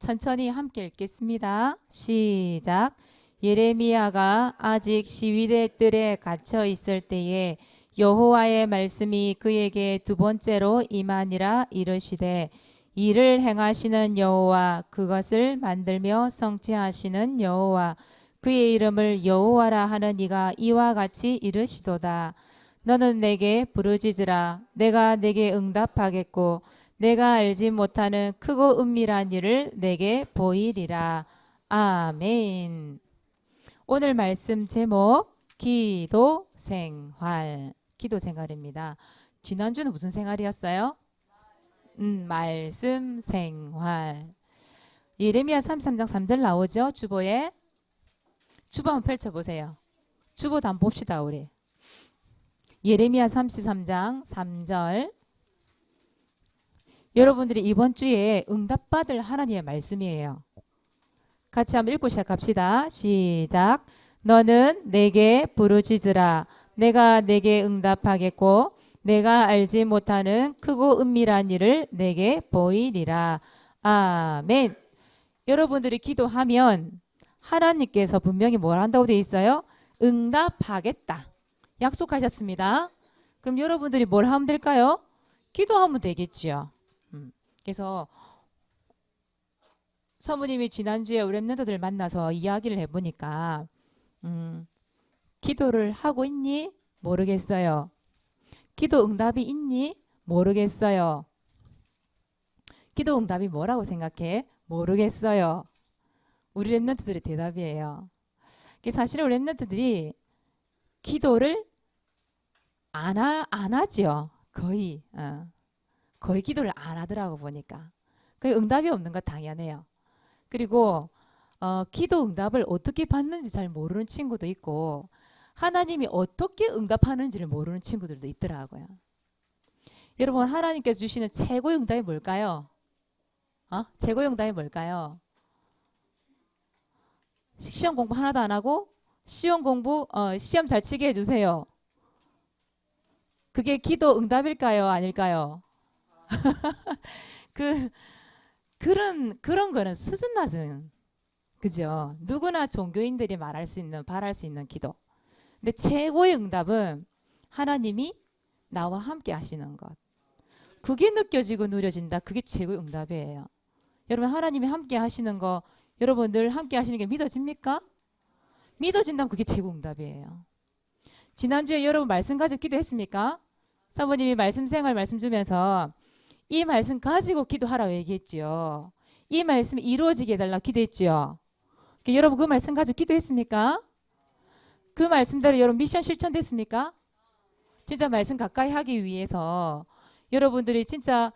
천천히 함께 읽겠습니다. 시작. 예레미야가 아직 시위대 뜰에 갇혀 있을 때에 여호와의 말씀이 그에게 두 번째로 임하니라. 이르시되 이를 행하시는 여호와, 그것을 만들며 성취하시는 여호와, 그의 이름을 여호와라 하는 이가 이와 같이 이르시도다. 너는 내게 부르짖으라. 내가 내게 응답하겠고 내가 알지 못하는 크고 은밀한 일을 내게 보이리라. 아멘. 오늘 말씀 제목 기도 생활. 기도 생활입니다. 지난주는 무슨 생활이었어요? 말씀 생활. 예레미야 33장 3절 나오죠? 주보에. 주보 한번 펼쳐보세요. 주보도 한번 봅시다 우리. 예레미야 33장 3절. 여러분들이 이번 주에 응답받을 하나님의 말씀이에요. 같이 한번 읽고 시작합시다. 시작. 너는 내게 부르짖으라. 내가 내게 응답하겠고 내가 알지 못하는 크고 은밀한 일을 내게 보이리라. 아멘. 여러분들이 기도하면 하나님께서 분명히 뭘 한다고 되어 있어요? 응답하겠다. 약속하셨습니다. 그럼 여러분들이 뭘 하면 될까요? 기도하면 되겠죠. 그래서 사모님이 지난주에 우리 랩런트들 만나서 이야기를 해보니까 기도를 하고 있니? 모르겠어요. 기도 응답이 있니? 모르겠어요. 기도 응답이 뭐라고 생각해? 모르겠어요. 우리 랩런트들의 대답이에요. 사실은 우리 랩런트들이 기도를 안 하죠. 거의. 거의 기도를 안 하더라고 보니까. 응답이 없는 거 당연해요. 그리고 기도 응답을 어떻게 받는지 잘 모르는 친구도 있고 하나님이 어떻게 응답하는지를 모르는 친구들도 있더라고요. 여러분, 하나님께서 주시는 최고의 응답이 뭘까요? 최고의 응답이 뭘까요? 시험 공부 하나도 안 하고 시험 잘 치게 해주세요. 그게 기도 응답일까요? 아닐까요? 그런 거는 수준 낮은, 그죠? 누구나 종교인들이 바랄 수 있는 기도. 근데 최고의 응답은 하나님이 나와 함께 하시는 것. 그게 느껴지고 누려진다. 그게 최고의 응답이에요. 여러분, 하나님이 함께 하시는 거, 여러분 늘 함께 하시는 게 믿어집니까? 믿어진다면 그게 최고 응답이에요. 지난주에 여러분 말씀 가지고 기도했습니까? 사모님이 말씀 생활 말씀 주면서 이 말씀 가지고 기도하라고 얘기했죠. 이 말씀이 이루어지게 해달라고 기도했죠. 여러분 그 말씀 가지고 기도했습니까? 그 말씀대로 여러분 미션 실천됐습니까? 진짜 말씀 가까이 하기 위해서 여러분들이 진짜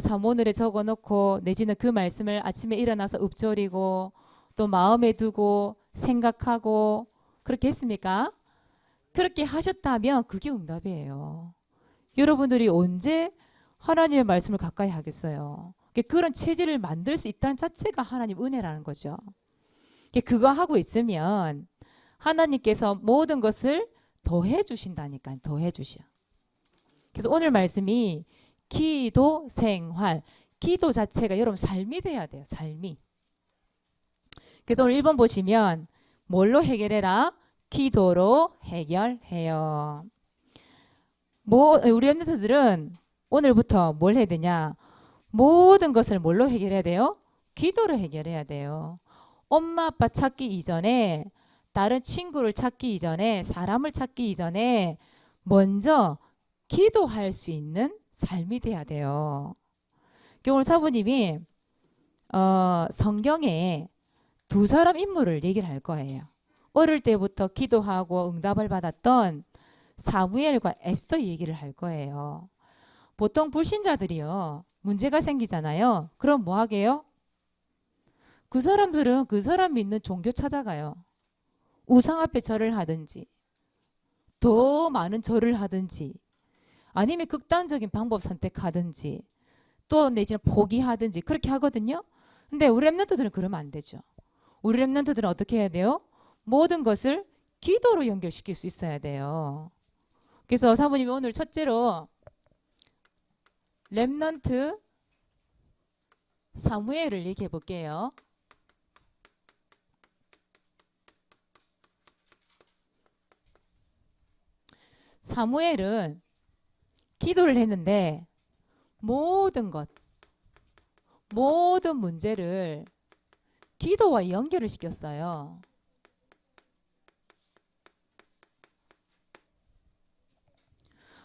사모늘에 적어놓고 내지는 그 말씀을 아침에 일어나서 읊조리고 또 마음에 두고 생각하고 그렇게 했습니까? 그렇게 하셨다면 그게 응답이에요. 여러분들이 언제 하나님의 말씀을 가까이 하겠어요? 그런 체질을 만들 수 있다는 자체가 하나님 은혜라는 거죠. 그거 하고 있으면 하나님께서 모든 것을 더해 주신다니까. 더해 주셔. 그래서 오늘 말씀이 기도 생활, 기도 자체가 여러분 삶이 돼야 돼요. 삶이. 그래서 오늘 1번 보시면 뭘로 해결해라? 기도로 해결해요. 우리 랩런트들은 오늘부터 뭘 해야 되냐? 모든 것을 뭘로 해결해야 돼요? 기도로 해결해야 돼요. 엄마 아빠 찾기 이전에, 다른 친구를 찾기 이전에, 사람을 찾기 이전에 먼저 기도할 수 있는 삶이 돼야 돼요. 오늘 사부님이 성경에 두 사람 인물을 얘기를 할 거예요. 어릴 때부터 기도하고 응답을 받았던 사무엘과 에스더 얘기를 할 거예요. 보통 불신자들이요, 문제가 생기잖아요. 그럼 뭐 하게요? 그 사람들은 그 사람 믿는 종교 찾아가요. 우상 앞에 절을 하든지 더 많은 절을 하든지 아니면 극단적인 방법 선택하든지 또 내지는 포기하든지 그렇게 하거든요. 근데 우리 랩런트들은 그러면 안 되죠. 우리 랩런트들은 어떻게 해야 돼요? 모든 것을 기도로 연결시킬 수 있어야 돼요. 그래서 사모님이 오늘 첫째로 랩런트 사무엘을 얘기해 볼게요. 사무엘은 기도를 했는데 모든 것, 모든 문제를 기도와 연결을 시켰어요.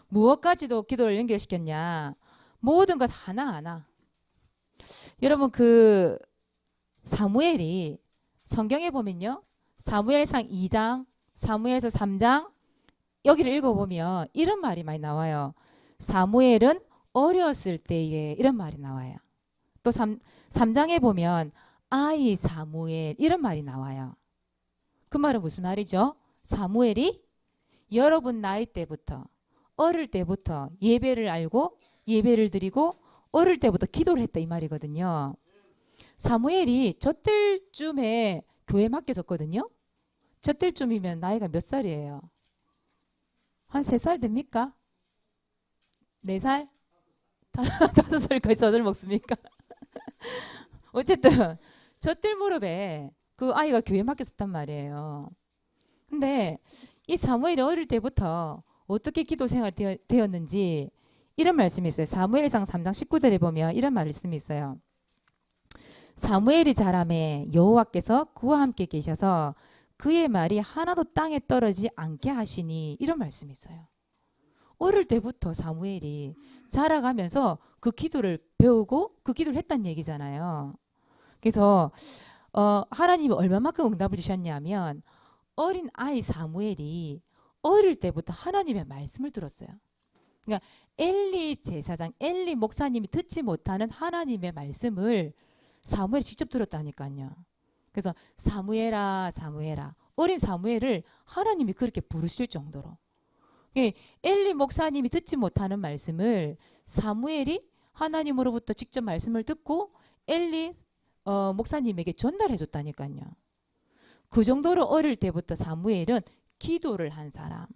무엇까지도 기도를 연결시켰냐? 모든 것 하나하나. 여러분 그 사무엘이 성경에 보면요. 사무엘상 2장, 사무엘서 3장 여기를 읽어보면 이런 말이 많이 나와요. 사무엘은 어렸을 때에 이런 말이 나와요. 또 3장에 보면 아이 사무엘 이런 말이 나와요. 그 말은 무슨 말이죠? 사무엘이 여러분 나이 때부터 어릴 때부터 예배를 알고 예배를 드리고 어릴 때부터 기도를 했다 이 말이거든요. 사무엘이 저 때쯤에 교회 맡겨졌거든요. 저 때쯤이면 나이가 몇 살이에요? 한 3살 됩니까? 4살? 5살까지 젖을 먹습니까? 어쨌든 저 때 무렵에 그 아이가 교회 맡겼었단 말이에요. 근데 이 사무엘이 어릴 때부터 어떻게 기도 생활이 되었는지 이런 말씀이 있어요. 사무엘상 3장 19절에 보면 이런 말씀이 있어요. 사무엘이 자라매 여호와께서 그와 함께 계셔서 그의 말이 하나도 땅에 떨어지지 않게 하시니 이런 말씀이 있어요. 어릴 때부터 사무엘이 자라가면서 그 기도를 배우고 그 기도를 했다는 얘기잖아요. 그래서 하나님이 얼마만큼 응답을 주셨냐면 어린 아이 사무엘이 어릴 때부터 하나님의 말씀을 들었어요. 그러니까 엘리 제사장, 엘리 목사님이 듣지 못하는 하나님의 말씀을 사무엘이 직접 들었다니까요. 그래서 사무엘아 사무엘아 어린 사무엘을 하나님이 그렇게 부르실 정도로 엘리 목사님이 듣지 못하는 말씀을 사무엘이 하나님으로부터 직접 말씀을 듣고 엘리 목사님에게 전달해 줬다니까요. 그 정도로 어릴 때부터 사무엘은 기도를 한 사람.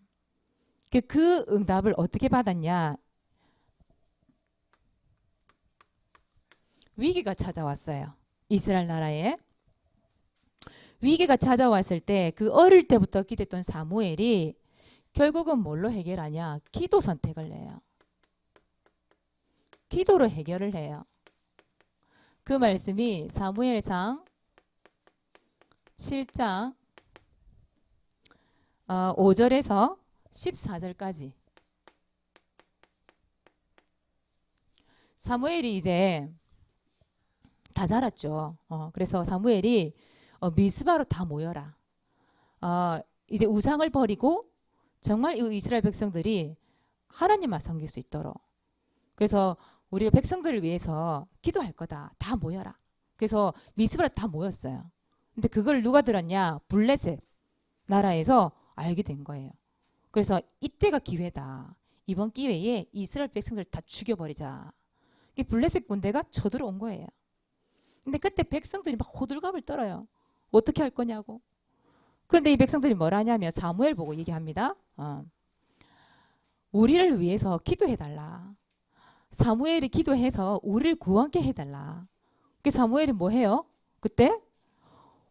그 응답을 어떻게 받았냐? 위기가 찾아왔어요. 이스라엘 나라에. 위기가 찾아왔을 때 그 어릴 때부터 기도했던 사무엘이 결국은 뭘로 해결하냐? 기도 선택을 해요. 기도로 해결을 해요. 그 말씀이 사무엘상 7장 5절에서 14절까지. 사무엘이 이제 다 자랐죠. 그래서 사무엘이 미스바로 다 모여라. 이제 우상을 버리고 정말 이 이스라엘 백성들이 하나님만 섬길 수 있도록. 그래서 우리가 백성들을 위해서 기도할 거다. 다 모여라. 그래서 미스바로 다 모였어요. 근데 그걸 누가 들었냐? 블레셋 나라에서 알게 된 거예요. 그래서 이때가 기회다. 이번 기회에 이스라엘 백성들 다 죽여버리자. 블레셋 군대가 쳐들어온 거예요. 근데 그때 백성들이 막 호들갑을 떨어요. 어떻게 할 거냐고. 그런데 이 백성들이 뭐라 하냐면 사무엘 보고 얘기합니다. 우리를 위해서 기도해달라. 사무엘이 기도해서 우리를 구원케 해달라. 그 사무엘이 뭐 해요? 그때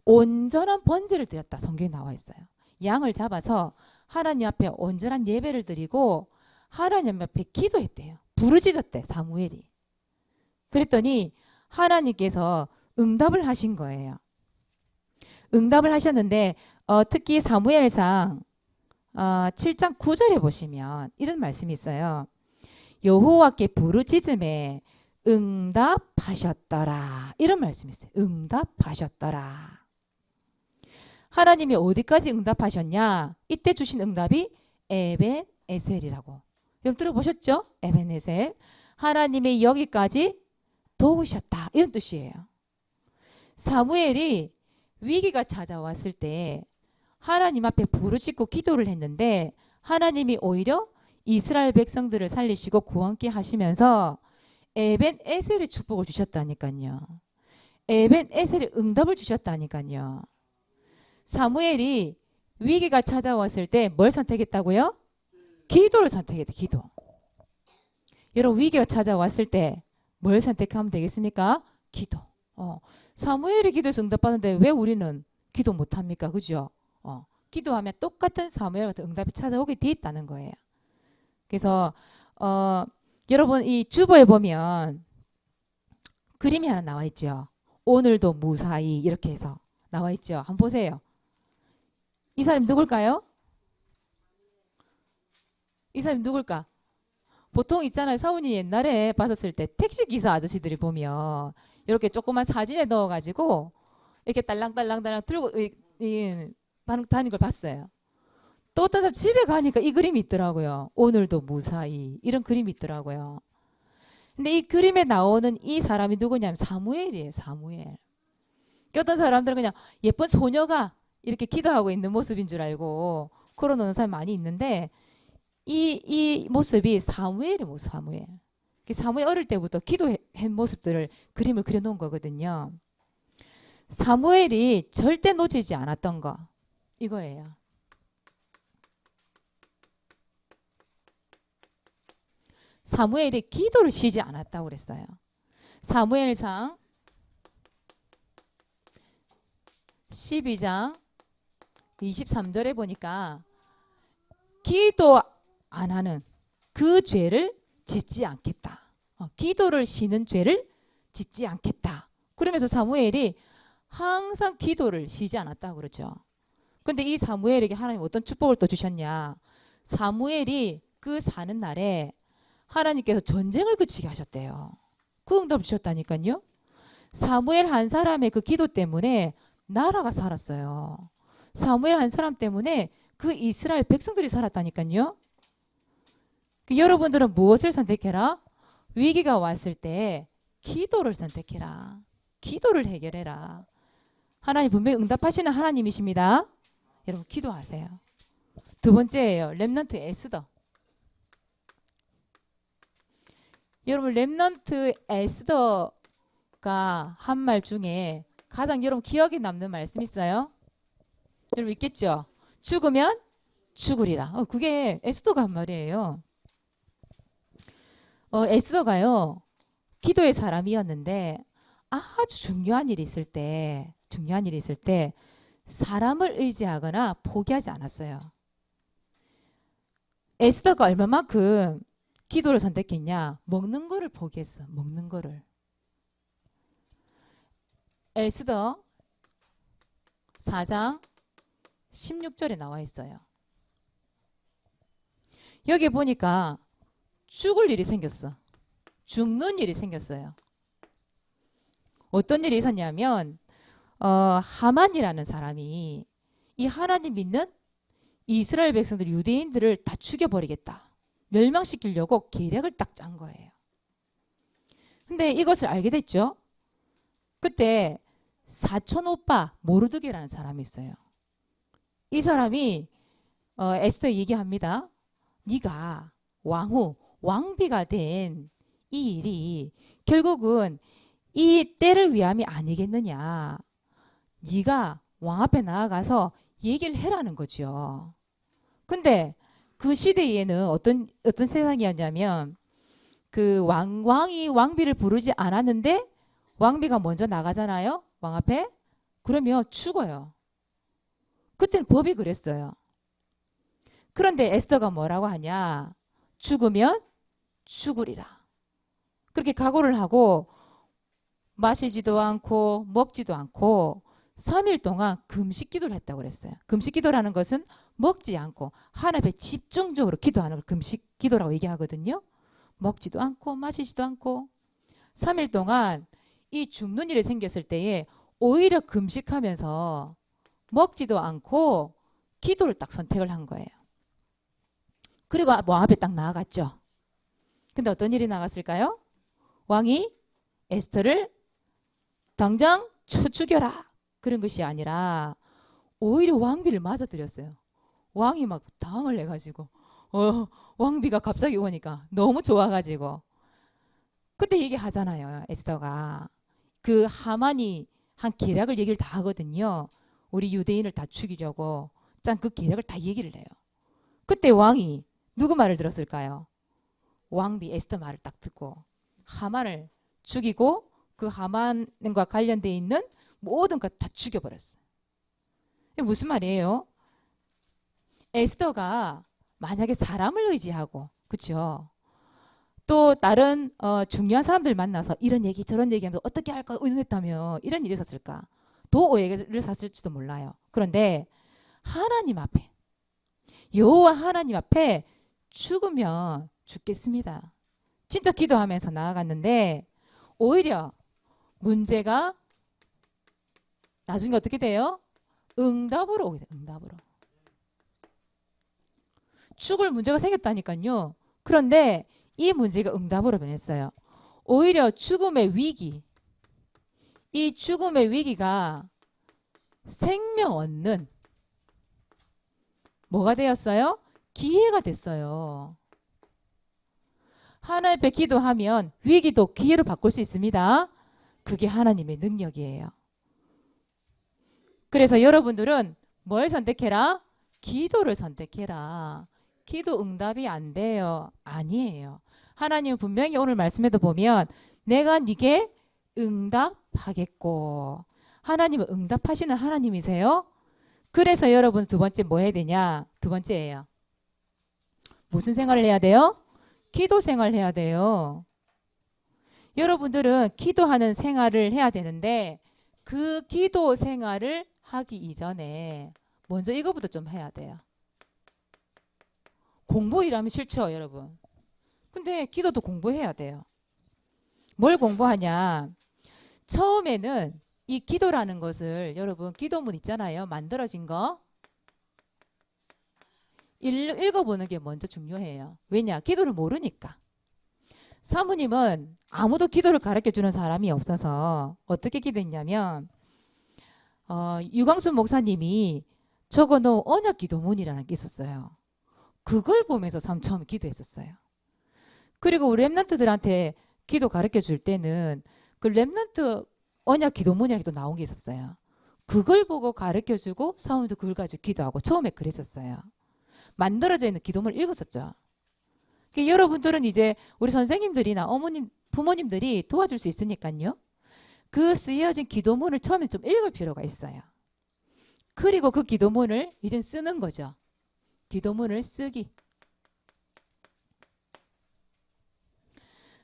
온전한 번제를 드렸다. 성경에 나와 있어요. 양을 잡아서 하나님 앞에 온전한 예배를 드리고 하나님 앞에 기도했대요. 부르짖었대 사무엘이. 그랬더니 하나님께서 응답을 하신 거예요. 응답을 하셨는데 특히 사무엘상 7장 9절에 보시면 이런 말씀이 있어요. 여호와께 부르짖음에 응답하셨더라. 이런 말씀이 있어요. 응답하셨더라. 하나님이 어디까지 응답하셨냐? 이때 주신 응답이 에벤에셀이라고. 여러분 들어보셨죠? 에벤에셀. 하나님이 여기까지 도우셨다. 이런 뜻이에요. 사무엘이 위기가 찾아왔을 때 하나님 앞에 부르짖고 기도를 했는데 하나님이 오히려 이스라엘 백성들을 살리시고 구원케 하시면서 에벤에셀의 축복을 주셨다니까요. 에벤에셀의 응답을 주셨다니까요. 사무엘이 위기가 찾아왔을 때 뭘 선택했다고요? 기도를 선택했대. 기도. 여러분 위기가 찾아왔을 때 뭘 선택하면 되겠습니까? 기도. 사무엘이 기도해서 응답받는데 왜 우리는 기도 못합니까? 그죠? 기도하면 똑같은 사무엘 같은 응답이 찾아오게 돼 있다는 거예요. 그래서 여러분 이 주보에 보면 그림이 하나 나와 있죠. 오늘도 무사히 이렇게 해서 나와 있죠. 한번 보세요. 이 사람이 누굴까요? 이 사람이 누굴까? 보통 있잖아요. 사원이 옛날에 봤었을 때 택시기사 아저씨들이 보면 이렇게 조그만 사진에 넣어가지고 이렇게 딸랑딸랑딸랑 들고 다니는 걸 봤어요. 또 어떤 사람 집에 가니까 이 그림이 있더라고요. 오늘도 무사히 이런 그림이 있더라고요. 근데 이 그림에 나오는 이 사람이 누구냐면 사무엘이에요. 사무엘. 어떤 사람들은 그냥 예쁜 소녀가 이렇게 기도하고 있는 모습인 줄 알고 그러는 사람이 많이 있는데 이 모습이 사무엘의 모습. 사무엘 어릴 때부터 기도한 모습들을 그림을 그려놓은 거거든요. 사무엘이 절대 놓치지 않았던 거 이거예요. 사무엘이 기도를 쉬지 않았다고 그랬어요. 사무엘상 12장 23절에 보니까 기도 안 하는 그 죄를 짓지 않겠다. 기도를 쉬는 죄를 짓지 않겠다. 그러면서 사무엘이 항상 기도를 쉬지 않았다고 그러죠. 근데 이 사무엘에게 하나님 어떤 축복을 또 주셨냐. 사무엘이 그 사는 날에 하나님께서 전쟁을 그치게 하셨대요. 그 응답을 주셨다니까요. 사무엘 한 사람의 그 기도 때문에 나라가 살았어요. 사무엘 한 사람 때문에 그 이스라엘 백성들이 살았다니까요. 여러분들은 무엇을 선택해라? 위기가 왔을 때 기도를 선택해라. 기도를 해결해라. 하나님 분명히 응답하시는 하나님이십니다. 여러분 기도하세요. 두 번째예요. 렘넌트 에스더. 여러분 렘넌트 에스더가 한 말 중에 가장 여러분 기억에 남는 말씀 있어요? 여러분 있겠죠? 죽으면 죽으리라. 그게 에스더가 한 말이에요. 에스더가요. 기도의 사람이었는데 아주 중요한 일이 있을 때 사람을 의지하거나 포기하지 않았어요. 에스더가 얼마만큼 기도를 선택했냐? 먹는 거를 포기했어. 먹는 거를. 에스더 4장 16절에 나와 있어요. 여기 보니까 죽을 일이 생겼어. 죽는 일이 생겼어요. 어떤 일이 있었냐면 하만이라는 사람이 이 하나님 믿는 이스라엘 백성들 유대인들을 다 죽여버리겠다. 멸망시키려고 계략을 딱 짠 거예요. 근데 이것을 알게 됐죠. 그때 사촌 오빠 모르드게라는 사람이 있어요. 이 사람이 에스더 얘기합니다. 네가 왕비가 된 이 일이 결국은 이 때를 위함이 아니겠느냐. 네가 왕 앞에 나아가서 얘기를 해라는 거죠. 근데 그 시대에는 어떤 세상이었냐면 그 왕이 왕비를 부르지 않았는데 왕비가 먼저 나가잖아요. 왕 앞에. 그러면 죽어요. 그때는 법이 그랬어요. 그런데 에스더가 뭐라고 하냐. 죽으면 죽으리라. 그렇게 각오를 하고 마시지도 않고 먹지도 않고 3일 동안 금식 기도를 했다고 그랬어요. 금식 기도라는 것은 먹지 않고 하나님 앞에 집중적으로 기도하는 걸 금식 기도라고 얘기하거든요. 먹지도 않고 마시지도 않고 3일 동안 이 죽는 일이 생겼을 때에 오히려 금식하면서 먹지도 않고 기도를 딱 선택을 한 거예요. 그리고 왕 앞에 딱 나아갔죠. 근데 어떤 일이 나갔을까요? 왕이 에스더를 당장 쳐 죽여라. 그런 것이 아니라 오히려 왕비를 맞아들였어요. 왕이 막 당을 해가지고 왕비가 갑자기 오니까 너무 좋아가지고 그때 얘기하잖아요. 에스더가 그 하만이 한 계략을 얘기를 다 하거든요. 우리 유대인을 다 죽이려고 짠 그 계략을 다 얘기를 해요. 그때 왕이 누구 말을 들었을까요? 왕비 에스더 말을 딱 듣고 하만을 죽이고 그 하만과 관련돼 있는 모든 것 다 죽여버렸어요. 이게 무슨 말이에요? 에스더가 만약에 사람을 의지하고, 그렇죠? 또 다른 중요한 사람들 만나서 이런 얘기 저런 얘기하면서 어떻게 할까 의논했다면 이런 일이 있었을까? 더 오해를 샀을지도 몰라요. 그런데 하나님 앞에, 여호와 하나님 앞에 죽으면 죽겠습니다. 진짜 기도하면서 나아갔는데 오히려 문제가 나중에 어떻게 돼요? 응답으로 오게 돼요. 응답으로. 죽을 문제가 생겼다니까요. 그런데 이 문제가 응답으로 변했어요. 오히려 죽음의 위기, 이 죽음의 위기가 생명 얻는 뭐가 되었어요? 기회가 됐어요. 하나님 앞에 기도하면 위기도 기회로 바꿀 수 있습니다. 그게 하나님의 능력이에요. 그래서 여러분들은 뭘 선택해라? 기도를 선택해라. 기도 응답이 안 돼요. 아니에요. 하나님은 분명히 오늘 말씀에도 보면 내가 네게 응답하겠고, 하나님은 응답하시는 하나님이세요. 그래서 여러분 두 번째 뭐 해야 되냐? 두 번째예요. 무슨 생활을 해야 돼요? 기도 생활을 해야 돼요. 여러분들은 기도하는 생활을 해야 되는데 그 기도 생활을 하기 이전에 먼저 이거부터 좀 해야 돼요. 공부 일하면 싫죠, 여러분. 근데 기도도 공부해야 돼요. 뭘 공부하냐? 처음에는 이 기도라는 것을 여러분 기도문 있잖아요. 만들어진 거. 읽어보는 게 먼저 중요해요. 왜냐? 기도를 모르니까. 사모님은 아무도 기도를 가르쳐주는 사람이 없어서 어떻게 기도했냐면 유광순 목사님이 적어놓은 언약 기도문이라는 게 있었어요. 그걸 보면서 처음 기도했었어요. 그리고 우리 랩런트들한테 기도 가르쳐줄 때는 그 랩런트 언약 기도문이라는 게 또 나온 게 있었어요. 그걸 보고 가르쳐주고 사모님도 그걸 가지고 기도하고 처음에 그랬었어요. 만들어져 있는 기도문을 읽었었죠. 그러니까 여러분들은 이제 우리 선생님들이나 어머님, 부모님들이 도와줄 수 있으니까요. 그 쓰여진 기도문을 처음에 좀 읽을 필요가 있어요. 그리고 그 기도문을 이젠 쓰는 거죠. 기도문을 쓰기.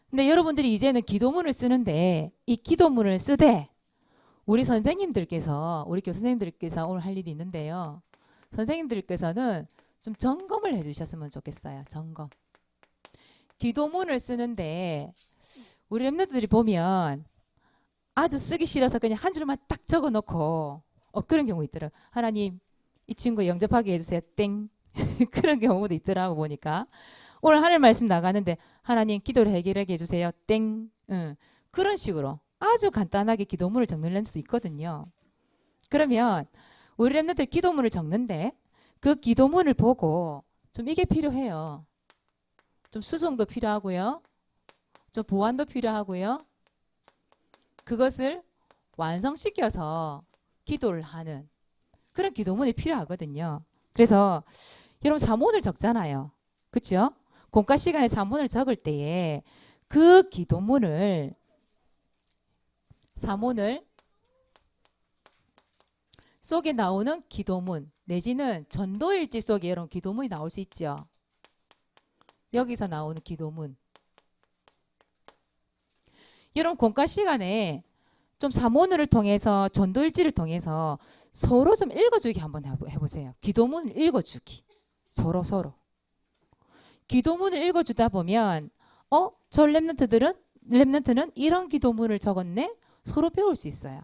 근데 여러분들이 이제는 기도문을 쓰는데 이 기도문을 쓰되 우리 선생님들께서, 우리 교수 선생님들께서 오늘 할 일이 있는데요. 선생님들께서는 좀 점검을 해주셨으면 좋겠어요. 점검. 기도문을 쓰는데 우리 랩런트들이 보면 아주 쓰기 싫어서 그냥 한 줄만 딱 적어놓고 그런 경우 있더라고요. 하나님 이 친구 영접하게 해주세요. 땡. 그런 경우도 있더라고 보니까. 오늘 하늘 말씀 나가는데 하나님 기도를 해결하게 해주세요. 땡. 그런 식으로 아주 간단하게 기도문을 적는 랩런트도 있거든요. 그러면 우리 랩런트들 기도문을 적는데 그 기도문을 보고 좀 이게 필요해요. 좀 수정도 필요하고요. 좀 보완도 필요하고요. 그것을 완성시켜서 기도를 하는 그런 기도문이 필요하거든요. 그래서 여러분 사문을 적잖아요. 그렇죠? 공과 시간에 사문을 적을 때에 그 기도문을 사문을 속에 나오는 기도문 내지는 전도일지 속에 여러분 기도문이 나올 수 있죠. 여기서 나오는 기도문. 여러분 공과 시간에 좀 사모늘을 통해서 전도일지를 통해서 서로 좀 읽어주기 한번 해보세요. 기도문을 읽어주기. 서로. 기도문을 읽어주다 보면 저 랩런트는 이런 기도문을 적었네? 서로 배울 수 있어요.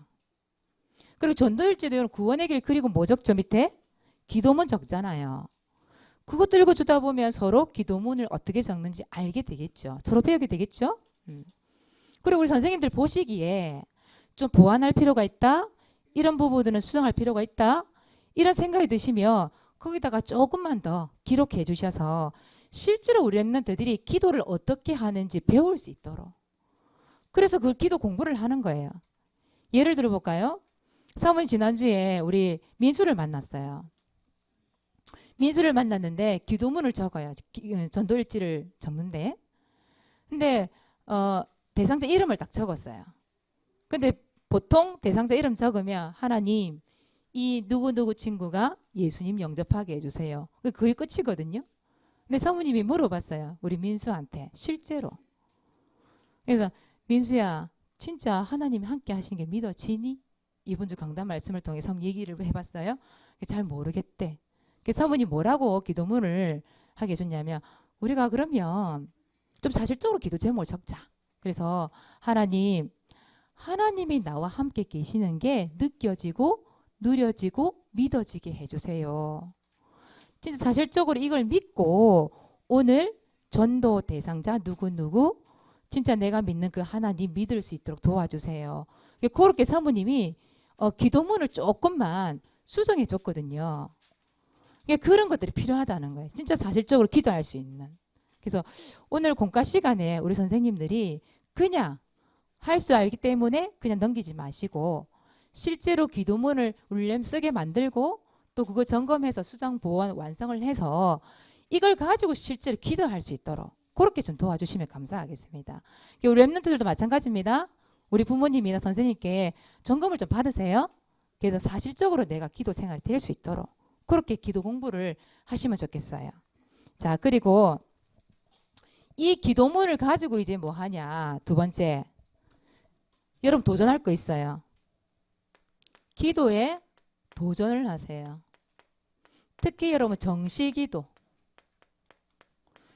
그리고 전도일지도 여러분 구원의 길 그리고 뭐 적죠? 밑에? 기도문 적잖아요. 그것도 읽어주다 보면 서로 기도문을 어떻게 적는지 알게 되겠죠. 서로 배우게 되겠죠. 그리고 우리 선생님들 보시기에 좀 보완할 필요가 있다. 이런 부분들은 수정할 필요가 있다. 이런 생각이 드시면 거기다가 조금만 더 기록해 주셔서 실제로 우리 랩런트들이 기도를 어떻게 하는지 배울 수 있도록. 그래서 그 기도 공부를 하는 거예요. 예를 들어 볼까요? 사모님 지난주에 우리 민수를 만났어요. 민수를 만났는데 기도문을 적어요. 전도일지를 적는데. 근데 대상자 이름을 딱 적었어요. 근데 보통 대상자 이름 적으면 하나님 이 누구누구 친구가 예수님 영접하게 해주세요. 그게 끝이거든요. 근데 사모님이 물어봤어요. 우리 민수한테 실제로. 그래서 민수야 진짜 하나님이 함께 하시는 게 믿어지니? 이번 주 강단 말씀을 통해서 한번 얘기를 해봤어요. 잘 모르겠대. 사모님 뭐라고 기도문을 하게 해줬냐면 우리가 그러면 좀 사실적으로 기도 제목을 적자. 그래서 하나님이 나와 함께 계시는 게 느껴지고 누려지고 믿어지게 해주세요. 진짜 사실적으로 이걸 믿고 오늘 전도 대상자 누구누구 진짜 내가 믿는 그 하나님 믿을 수 있도록 도와주세요. 그렇게 사모님이 기도문을 조금만 수정해 줬거든요. 그런 것들이 필요하다는 거예요. 진짜 사실적으로 기도할 수 있는. 그래서 오늘 공과 시간에 우리 선생님들이 그냥 할 수 알기 때문에 그냥 넘기지 마시고 실제로 기도문을 울렘 쓰게 만들고 또 그거 점검해서 수정 보완 완성을 해서 이걸 가지고 실제로 기도할 수 있도록 그렇게 좀 도와주시면 감사하겠습니다. 우리 랩런트들도 마찬가지입니다. 우리 부모님이나 선생님께 점검을 좀 받으세요. 그래서 사실적으로 내가 기도 생활이 될 수 있도록 그렇게 기도 공부를 하시면 좋겠어요. 자, 그리고 이 기도문을 가지고 이제 뭐 하냐. 두 번째, 여러분 도전할 거 있어요. 기도에 도전을 하세요. 특히 여러분 정시기도.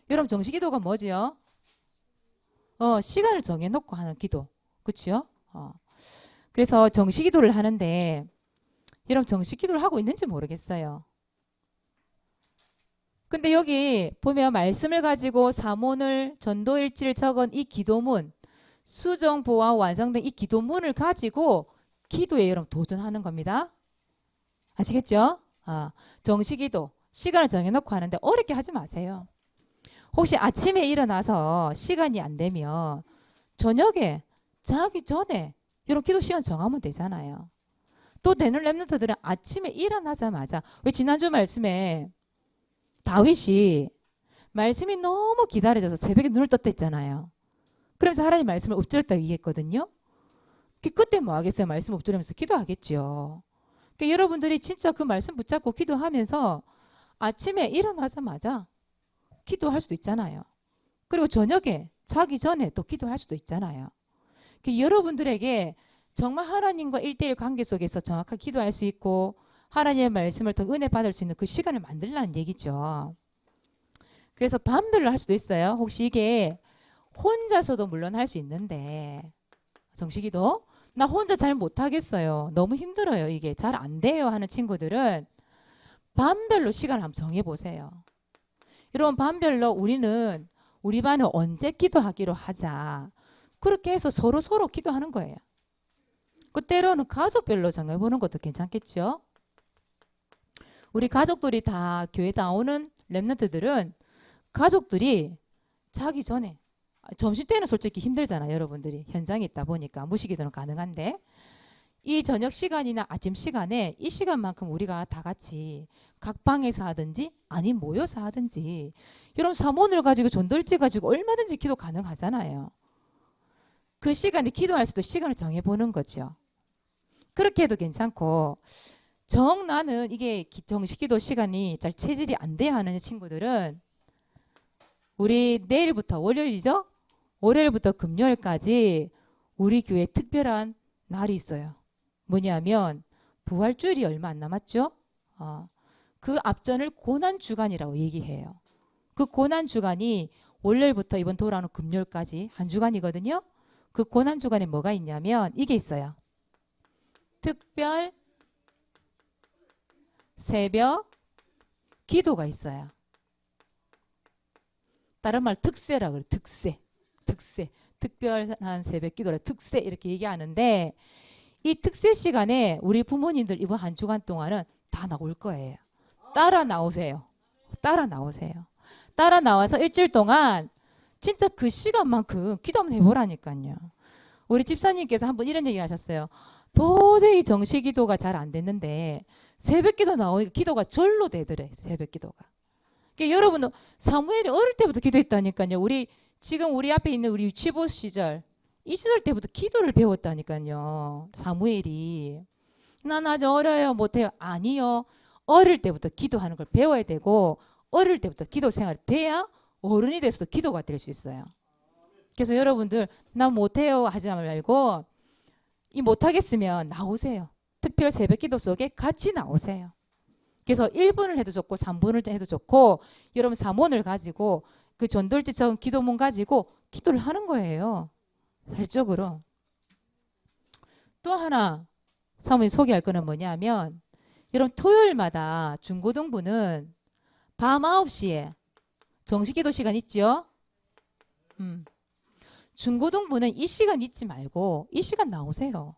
여러분 정시기도가 뭐지요? 시간을 정해놓고 하는 기도. 그렇죠? 그래서 정시기도를 하는데 여러분 정시기도를 하고 있는지 모르겠어요. 근데 여기 보면 말씀을 가지고 사문을 전도일지를 적은 이 기도문 수정, 보완, 완성된 이 기도문을 가지고 기도에 여러분 도전하는 겁니다. 아시겠죠? 정시기도 시간을 정해놓고 하는데 어렵게 하지 마세요. 혹시 아침에 일어나서 시간이 안 되면 저녁에 자기 전에 여러분 기도 시간 정하면 되잖아요. 또 되는 랩런트들은 아침에 일어나자마자 왜 지난주 말씀에 다윗이 말씀이 너무 기다려져서 새벽에 눈을 떴다 했잖아요. 그러면서 하나님 말씀을 읊조렸다 얘기했거든요. 그때 뭐 하겠어요? 말씀 읊조리면서 기도하겠죠. 그러니까 여러분들이 진짜 그 말씀 붙잡고 기도하면서 아침에 일어나자마자 기도할 수도 있잖아요. 그리고 저녁에 자기 전에 또 기도할 수도 있잖아요. 그러니까 여러분들에게 정말 하나님과 1대1 관계 속에서 정확하게 기도할 수 있고 하나님의 말씀을 통해 은혜 받을 수 있는 그 시간을 만들라는 얘기죠. 그래서 반별로 할 수도 있어요. 혹시 이게 혼자서도 물론 할 수 있는데 정시기도 나 혼자 잘 못하겠어요. 너무 힘들어요. 이게 잘 안 돼요 하는 친구들은 반별로 시간을 한번 정해보세요. 여러분 반별로 우리는 우리 반에 언제 기도하기로 하자. 그렇게 해서 서로 기도하는 거예요. 그 때로는 가족별로 정해보는 것도 괜찮겠죠. 우리 가족들이 다 교회 나오는 랩런트들은 가족들이 자기 전에 점심때는 솔직히 힘들잖아요. 여러분들이 현장에 있다 보니까 무시기도는 가능한데 이 저녁 시간이나 아침 시간에 이 시간만큼 우리가 다 같이 각 방에서 하든지 아니면 모여서 하든지 여러분 사모를 가지고 전도일지 가지고 얼마든지 기도 가능하잖아요. 그 시간에 기도할 수도 시간을 정해보는 거죠. 그렇게 해도 괜찮고 나는 이게 정시기도 시간이 잘 체질이 안 돼야 하는 친구들은 우리 내일부터 월요일이죠? 월요일부터 금요일까지 우리 교회에 특별한 날이 있어요. 뭐냐면 부활주일이 얼마 안 남았죠? 그 앞전을 고난주간이라고 얘기해요. 그 고난주간이 월요일부터 이번 돌아오는 금요일까지 한 주간이거든요. 그 고난주간에 뭐가 있냐면 이게 있어요. 특별 새벽 기도가 있어요. 다른 말 특세라 그래. 특세. 특별한 새벽 기도라 특세 이렇게 얘기하는데 이 특세 시간에 우리 부모님들 이번 한 주간 동안은 다 나올 거예요. 따라 나오세요. 따라 나와서 일주일 동안 진짜 그 시간만큼 기도 한번 해보라니까요. 우리 집사님께서 한번 이런 얘기 하셨어요. 도저히 정시기도가 잘 안 됐는데 새벽기도 나오니까 기도가 절로 되더래. 새벽기도가. 그러니까 여러분 사무엘이 어릴 때부터 기도했다니까요. 지금 우리 앞에 있는 우리 유치부 시절 이 시절 때부터 기도를 배웠다니까요. 사무엘이. 난 아직 어려요. 못해요. 아니요. 어릴 때부터 기도하는 걸 배워야 되고 어릴 때부터 기도 생활이 돼야 어른이 돼서도 기도가 될 수 있어요. 그래서 여러분들 나 못해요 하지 말고 이 못하겠으면 나오세요. 특별 새벽 기도 속에 같이 나오세요. 그래서 1분을 해도 좋고 3분을 해도 좋고 여러분 사문을 가지고 그 전돌지 적은 기도문 가지고 기도를 하는 거예요. 살적으로. 또 하나 사모님 소개할 거는 뭐냐면 여러분 토요일마다 중고등부는 밤 9시에 정식기도 시간 있죠? 중고등부는 이 시간 잊지 말고 이 시간 나오세요.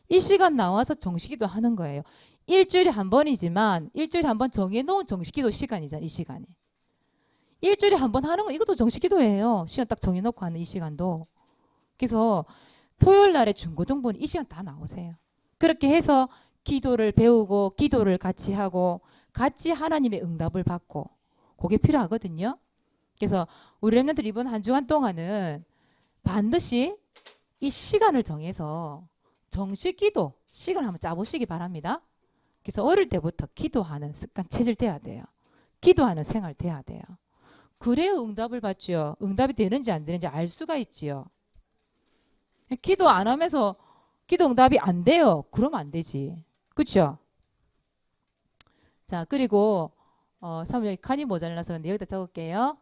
이 시간 나와서 정식기도 하는 거예요. 일주일에 한 번이지만 일주일에 한 번 정해놓은 정식기도 시간이잖아요. 이 시간이. 일주일에 한 번 하는 거 이것도 정식기도예요. 시간 딱 정해놓고 하는 이 시간도. 그래서 토요일 날에 중고등부는 이 시간 다 나오세요. 그렇게 해서 기도를 배우고 기도를 같이 하고 같이 하나님의 응답을 받고 그게 필요하거든요. 그래서 우리 렘넌트 이번 한 주간 동안은 반드시 이 시간을 정해서 정식 기도 시간을 한번 짜보시기 바랍니다. 그래서 어릴 때부터 기도하는 습관 체질돼야 돼요. 기도하는 생활 돼야 돼요. 그래야 응답을 받지요. 응답이 되는지 안 되는지 알 수가 있지요. 기도 안 하면서 기도 응답이 안 돼요. 그러면 안 되지. 그렇죠? 자, 그리고 사모님 여기 칸이 모자라서 그런데 여기다 적을게요.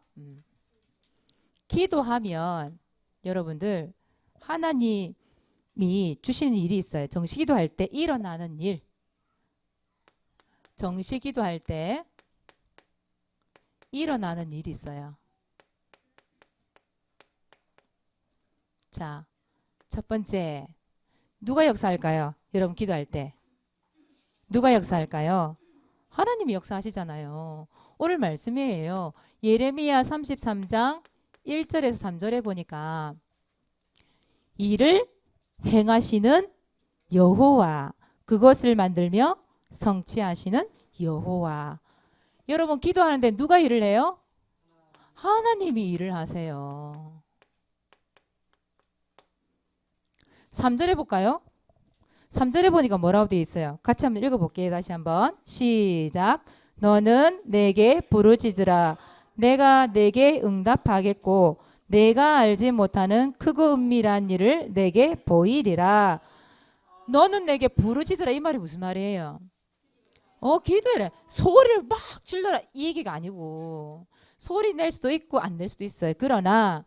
기도하면 여러분들 하나님이 주시는 일이 있어요. 정식기도할 때 일어나는 일. 정식기도할 때 일어나는 일이 있어요. 자, 첫 번째 누가 역사할까요? 여러분 기도할 때 누가 역사할까요? 하나님이 역사하시잖아요. 오늘 말씀이에요. 예레미야 33장 1절에서 3절에 보니까 이를 행하시는 여호와 그것을 만들며 성취하시는 여호와. 여러분 기도하는데 누가 일을 해요? 하나님이 일을 하세요. 3절에 볼까요? 3절에 보니까 뭐라고 되어 있어요? 같이 한번 읽어볼게요. 다시 한번 시작. 너는 내게 부르짖으라. 내가 내게 응답하겠고 내가 알지 못하는 크고 은밀한 일을 내게 보이리라. 너는 내게 부르짖으라. 이 말이 무슨 말이에요? 기도해라. 소리를 막 질러라. 이 얘기가 아니고 소리 낼 수도 있고 안 낼 수도 있어요. 그러나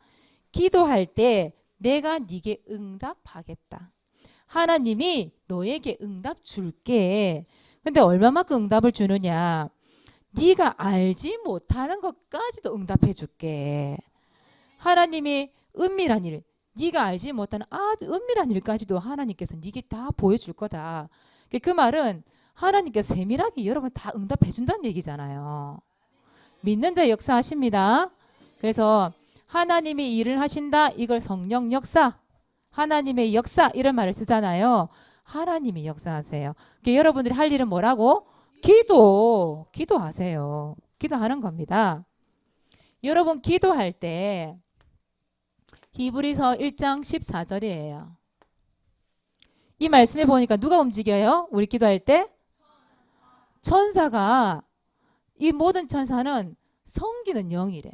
기도할 때 내가 네게 응답하겠다. 하나님이 너에게 응답 줄게. 근데 얼마만큼 응답을 주느냐? 네가 알지 못하는 것까지도 응답해 줄게. 하나님이 은밀한 일, 네가 알지 못하는 아주 은밀한 일까지도 하나님께서 네게 다 보여줄 거다. 그 말은 하나님께서 세밀하게 여러분 다 응답해 준다는 얘기잖아요. 믿는 자 역사하십니다. 그래서 하나님이 일을 하신다. 이걸 성령 역사, 하나님의 역사 이런 말을 쓰잖아요. 하나님이 역사하세요. 그러니까 여러분들이 할 일은 뭐라고? 기도하세요. 기도하는 겁니다. 여러분 기도할 때 히브리서 1장 14절이에요. 이 말씀에 보니까 누가 움직여요? 우리 기도할 때? 천사가, 이 모든 천사는 섬기는 영이래.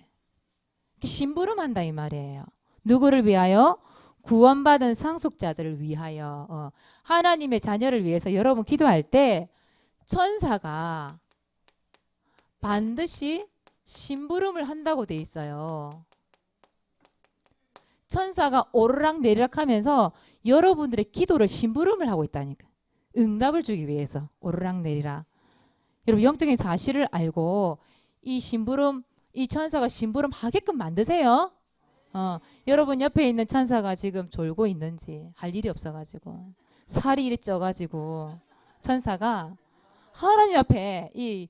심부름한다 이 말이에요. 누구를 위하여? 구원받은 상속자들을 위하여. 하나님의 자녀를 위해서 여러분 기도할 때 천사가 반드시 심부름을 한다고 돼 있어요. 천사가 오르락 내리락 하면서 여러분들의 기도를 심부름을 하고 있다니까. 응답을 주기 위해서 오르락 내리락. 여러분 영적인 사실을 알고 이 심부름, 이 천사가 심부름 하게끔 만드세요. 여러분 옆에 있는 천사가 지금 졸고 있는지 할 일이 없어가지고 살이 이리 쪄가지고 천사가 하나님 앞에 이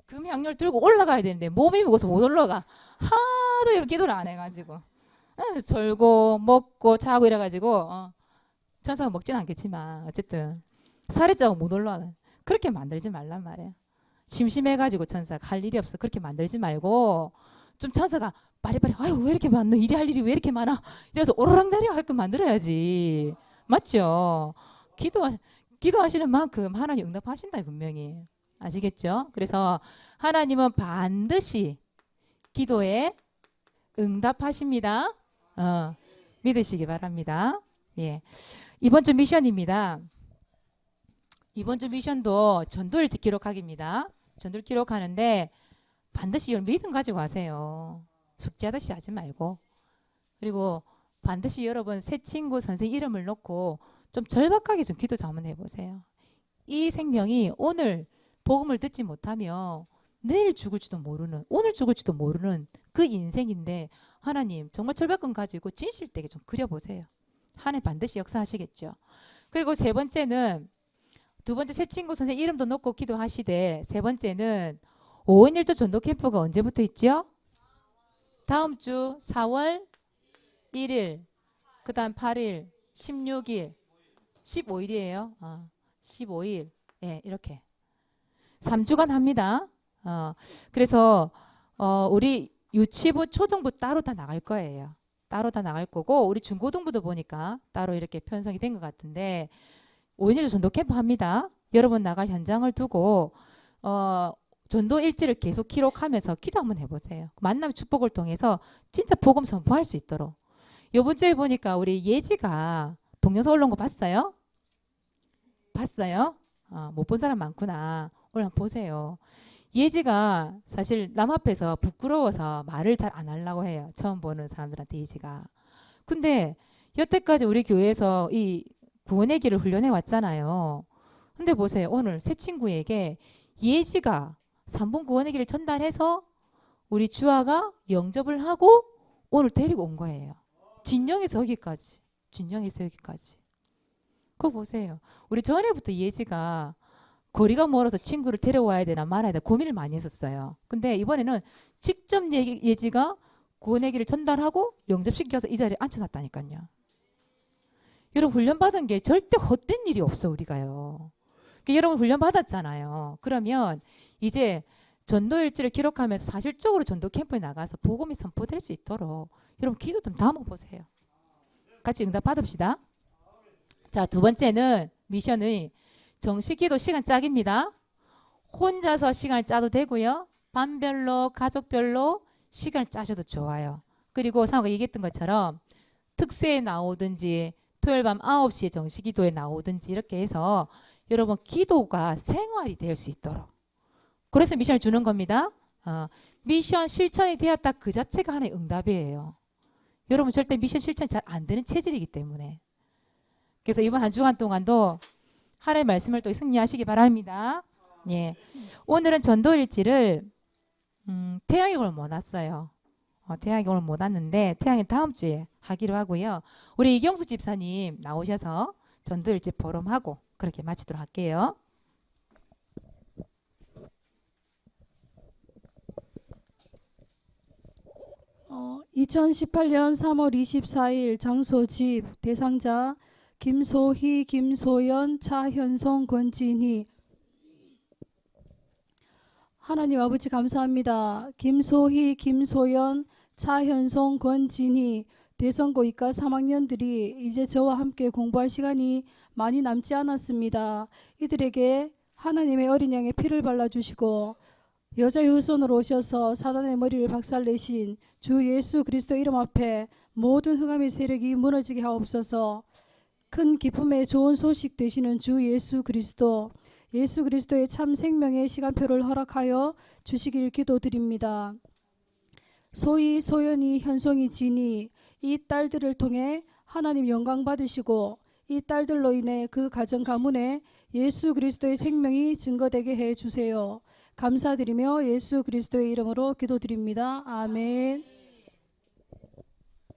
금향료를 들고 올라가야 되는데 몸이 무거워서 못 올라가. 하도 이렇게 기도를 안 해가지고 졸고 먹고 자고 이래가지고 천사가 먹진 않겠지만 어쨌든 살이 쪄고 못 올라가. 그렇게 만들지 말란 말이에요. 심심해가지고 천사가 할 일이 없어 그렇게 만들지 말고 좀 천사가 빠리빠리 아유 왜 이렇게 많노 일이 할 일이 왜 이렇게 많아 이래서 오르락내리락 할거 만들어야지. 맞죠? 기도 기도하시는 만큼 하나님 응답하신다 분명히. 아시겠죠? 그래서 하나님은 반드시 기도에 응답하십니다. 믿으시기 바랍니다. 예. 이번 주 미션입니다. 이번 주 미션도 전도일지 기록하기입니다. 전도일 기록하는데 반드시 여러분 믿음 가지고 하세요. 숙제하듯이 하지 말고. 그리고 반드시 여러분 새 친구 선생님 이름을 놓고 좀 절박하게 좀 기도 좀 한번 해보세요. 이 생명이 오늘 복음을 듣지 못하며 내일 죽을지도 모르는, 오늘 죽을지도 모르는 그 인생인데 하나님 정말 절박감 가지고 진실되게 좀 그려보세요. 하나님 반드시 역사하시겠죠. 그리고 세 번째는 두 번째 새 친구 선생님 이름도 놓고 기도하시되 세 번째는 5원 1조 전도 캠프가 언제부터 있죠? 다음 주 4월 1일, 그 다음 8일, 16일, 15일이에요. 15일. 예, 이렇게. 3주간 합니다. 그래서 우리 유치부, 초등부 따로 다 나갈 거예요. 따로 다 나갈 거고 우리 중고등부도 보니까 따로 이렇게 편성이 된 것 같은데 5인 1조 전도 캠프 합니다. 여러분 나갈 현장을 두고 전도 일지를 계속 기록하면서 기도 한번 해보세요. 만남의 축복을 통해서 진짜 복음 선포할 수 있도록. 요번 주에 보니까 우리 예지가 동영상 올라온 거 봤어요? 봤어요? 못 본 사람 많구나. 오늘 한번 보세요. 예지가 사실 남 앞에서 부끄러워서 말을 잘 안 하려고 해요. 처음 보는 사람들한테 예지가. 근데 여태까지 우리 교회에서 이 구원의 길을 훈련해 왔잖아요. 근데 보세요. 오늘 새 친구에게 예지가 3분 구원의 길을 전달해서 우리 주아가 영접을 하고 오늘 데리고 온 거예요. 진영에서 여기까지. 진영에서 여기까지. 그거 보세요. 우리 전에부터 예지가 거리가 멀어서 친구를 데려와야 되나 말아야 되나 고민을 많이 했었어요. 근데 이번에는 직접 예지가 구원의 길을 전달하고 영접시켜서 이 자리에 앉혀놨다니까요. 여러분 훈련받은 게 절대 헛된 일이 없어 우리가요. 그러니까 여러분 훈련받았잖아요. 그러면 이제 전도일지를 기록하면서 사실적으로 전도 캠프에 나가서 복음이 선포될 수 있도록 여러분 기도 좀 담아보세요. 같이 응답 받읍시다. 자, 두 번째는 미션의 정식기도 시간 짝입니다. 혼자서 시간을 짜도 되고요. 반별로 가족별로 시간을 짜셔도 좋아요. 그리고 상호가 얘기했던 것처럼 특세에 나오든지 토요일 밤 9시에 정식기도에 나오든지 이렇게 해서 여러분 기도가 생활이 될 수 있도록. 그래서 미션을 주는 겁니다. 미션 실천이 되었다 그 자체가 하나의 응답이에요. 여러분 절대 미션 실천이 잘 안 되는 체질이기 때문에. 그래서 이번 한 주간 동안도 하나님의 말씀을 또 승리하시기 바랍니다. 예. 오늘은 전도일지를 태양이 오늘 못 왔어요. 태양이 오늘 못 왔는데 태양이 다음 주에 하기로 하고요. 우리 이경수 집사님 나오셔서 전도일지 포럼하고 그렇게 마치도록 할게요. 2018년 3월 24일 장소 집 대상자 김소희, 김소연, 차현송, 권진희. 하나님 아버지 감사합니다. 김소희, 김소연, 차현송, 권진희 대성고이과 3학년들이 이제 저와 함께 공부할 시간이 많이 남지 않았습니다. 이들에게 하나님의 어린 양의 피를 발라주시고 여자의 후손으로 오셔서 사단의 머리를 박살내신 주 예수 그리스도 이름 앞에 모든 흑암의 세력이 무너지게 하옵소서. 큰 기쁨의 좋은 소식 되시는 주 예수 그리스도의 참 생명의 시간표를 허락하여 주시길 기도드립니다. 소희, 소연이, 현송이, 진이 이 딸들을 통해 하나님 영광 받으시고 이 딸들로 인해 그 가정 가문에 예수 그리스도의 생명이 증거되게 해 주세요. 감사드리며 예수 그리스도의 이름으로 기도드립니다. 아멘.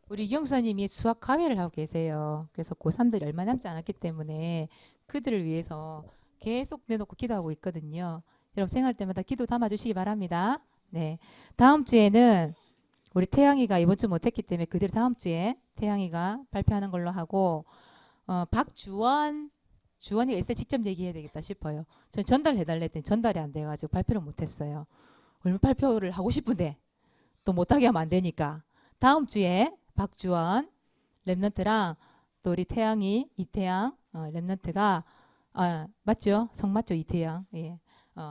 우리 이경수사님이 수학 과외를 하고 계세요. 그래서 고3들이 얼마 남지 않았기 때문에 그들을 위해서 계속 내놓고 기도하고 있거든요. 여러분 생활 때마다 기도 담아주시기 바랍니다. 네, 다음 주에는 우리 태양이가 이번 주 못했기 때문에 그대로 다음 주에 태양이가 발표하는 걸로 하고 주원이가 있을 때 직접 얘기해야 되겠다 싶어요. 저는 전달해달라 했더니 전달이 안 돼가지고 발표를 못했어요. 얼마 발표를 하고 싶은데 또 못하게 하면 안 되니까 다음 주에 박주원 랩런트랑 또 우리 태양이 이태양 랩런트가 맞죠? 성 맞죠? 이태양. 예.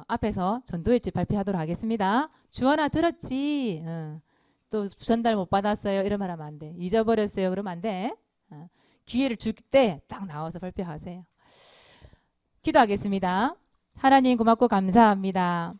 앞에서 전도일지 발표하도록 하겠습니다. 주원아 들었지? 또 전달 못 받았어요. 이런 말 하면 안 돼. 잊어버렸어요. 그러면 안 돼. 기회를 줄 때 딱 나와서 발표하세요. 기도하겠습니다. 하나님 고맙고 감사합니다.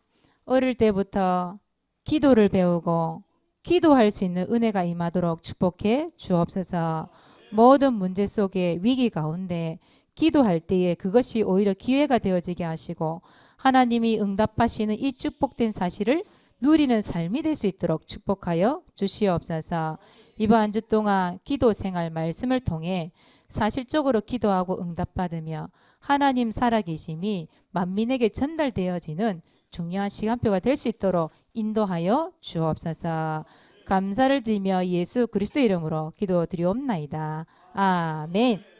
어릴 때부터 기도를 배우고 기도할 수 있는 은혜가 임하도록 축복해 주옵소서. 모든 문제 속에 위기 가운데 기도할 때에 그것이 오히려 기회가 되어지게 하시고 하나님이 응답하시는 이 축복된 사실을 누리는 삶이 될 수 있도록 축복하여 주시옵소서. 이번 한 주 동안 기도 생활 말씀을 통해 사실적으로 기도하고 응답받으며 하나님 살아계심이 만민에게 전달되어지는 중요한 시간표가 될 수 있도록 인도하여 주옵소서. 감사를 드리며 예수 그리스도 이름으로 기도드리옵나이다. 아멘.